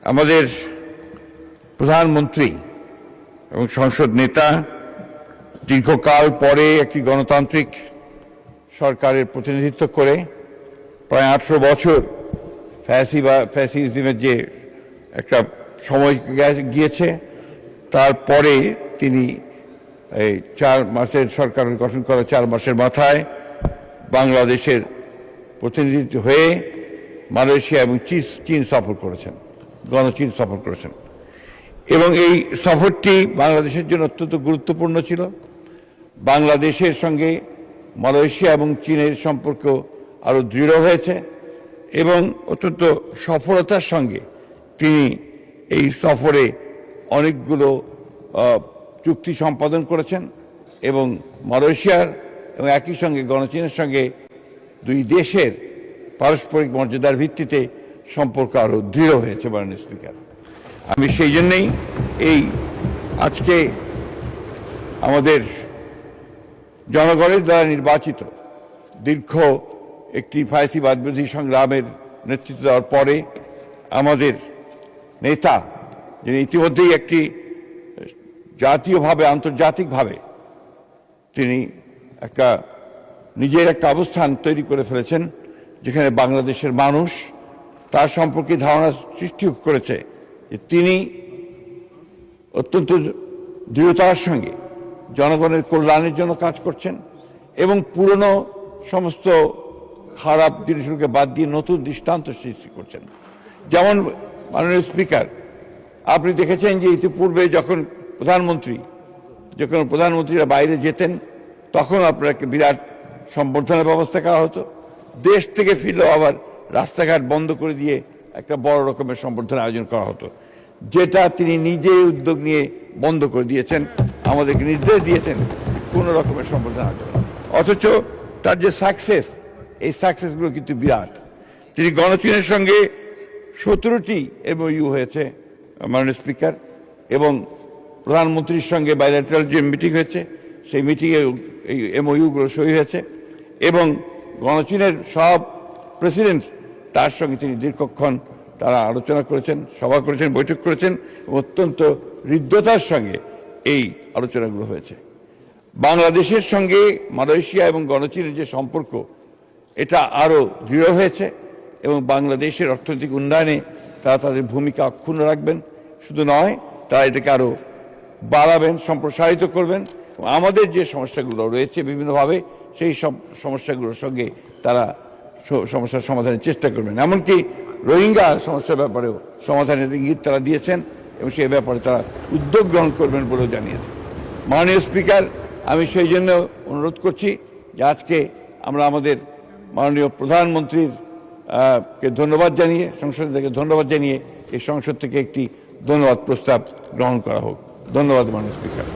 আমাদের প্রধানমন্ত্রী এবং সংসদ নেতা দীর্ঘকাল পরে একটি গণতান্ত্রিক সরকারের প্রতিনিধিত্ব করে প্রায় 18 বছর ফ্যাসিজমের যে একটা সময় গিয়েছে, তারপরে তিনি এই 4 মাসের সরকার গঠন করা 4 মাসের মাথায় বাংলাদেশের প্রতিনিধিত্ব হয়ে মালয়েশিয়া এবং চীন সফর করেছেন, গণচীন সফর করেছেন। এবং এই সফরটি বাংলাদেশের জন্য অত্যন্ত গুরুত্বপূর্ণ ছিল। বাংলাদেশের সঙ্গে মালয়েশিয়া এবং চীনের সম্পর্ক আরও দৃঢ় হয়েছে এবং অত্যন্ত সফলতার সঙ্গে তিনি এই সফরে অনেকগুলো চুক্তি সম্পাদন করেছেন এবং মালয়েশিয়ার এবং একই সঙ্গে গণচীনের সঙ্গে দুই দেশের পারস্পরিক মর্যাদার ভিত্তিতে সম্পর্ক আরও দৃঢ় হয়েছে। মাননীয় স্পিকার, আমি সেই জন্যই এই আজকে আমাদের জনগণের দ্বারা নির্বাচিত দীর্ঘ একটি ফ্যাসিবাদ বিরোধী সংগ্রামের নেতৃত্ব দেওয়ার পরে আমাদের নেতা, যিনি ইতিমধ্যেই একটি জাতীয়ভাবে আন্তর্জাতিকভাবে তিনি নিজের একটা অবস্থান তৈরি করে ফেলেছেন, যেখানে বাংলাদেশের মানুষ তার সম্পর্কে ধারণা সৃষ্টি করেছে যে তিনি অত্যন্ত দৃঢ়তার সঙ্গে জনগণের কল্যাণের জন্য কাজ করছেন এবং পুরনো সমস্ত খারাপ জিনিসগুলোকে বাদ দিয়ে নতুন দৃষ্টান্ত সৃষ্টি করছেন। যেমন মাননীয় স্পিকার, আপনি দেখেছেন যে ইতিপূর্বে যখন প্রধানমন্ত্রীরা বাইরে যেতেন তখন আপনার একটা বিরাট সম্বর্ধনার ব্যবস্থা করা হতো। দেশ থেকে ফিরলেও আবার রাস্তাঘাট বন্ধ করে দিয়ে একটা বড় রকমের সম্বর্ধনা আয়োজন করা হতো, যেটা তিনি নিজেই উদ্যোগ নিয়ে বন্ধ করে দিয়েছেন, আমাদেরকে নির্দেশ দিয়েছেন কোনো রকমের সম্বর্ধনা আয়োজন। অথচ তার যে সাকসেস, এই সাকসেসগুলো কিন্তু বিরাট। তিনি গণচীনের সঙ্গে 17টি MOU হয়েছে মাননীয় স্পিকার, এবং প্রধানমন্ত্রীর সঙ্গে বাইল্যাটারাল যে মিটিং হয়েছে সেই মিটিংয়ে এই MOUগুলো সই হয়েছে এবং গণচীনের সব প্রেসিডেন্ট তার সঙ্গে তিনি দীর্ঘক্ষণ তারা আলোচনা করেছেন, সভা করেছেন, বৈঠক করেছেন এবং অত্যন্ত হৃদ্যতার সঙ্গে এই আলোচনাগুলো হয়েছে। বাংলাদেশের সঙ্গে মালয়েশিয়া এবং গণচীনের যে সম্পর্ক, এটা আরও দৃঢ় হয়েছে এবং বাংলাদেশের অর্থনৈতিক উন্নয়নে তারা তাদের ভূমিকা অক্ষুণ্ণ রাখবেন। শুধু নয়, তারা এটাকে আরও বাড়াবেন, সম্প্রসারিত করবেন। আমাদের যে সমস্যাগুলো রয়েছে বিভিন্নভাবে, সেই সব সমস্যাগুলোর সঙ্গে তারা সমস্যার সমাধানের চেষ্টা করবেন। এমনকি রোহিঙ্গা সমস্যার ব্যাপারেও সমাধানের ইঙ্গিত তারা দিয়েছেন এবং সেই ব্যাপারে তারা উদ্যোগ গ্রহণ করবেন বলেও জানিয়েছেন। মাননীয় স্পিকার, আমি সেই জন্য অনুরোধ করছি যে আজকে আমরা আমাদের মাননীয় প্রধানমন্ত্রীর কে ধন্যবাদ জানিয়ে, সংসদ থেকে ধন্যবাদ জানিয়ে এই সংসদ থেকে একটি ধন্যবাদ প্রস্তাব গ্রহণ করা হোক। ধন্যবাদ মাননীয় স্পিকার।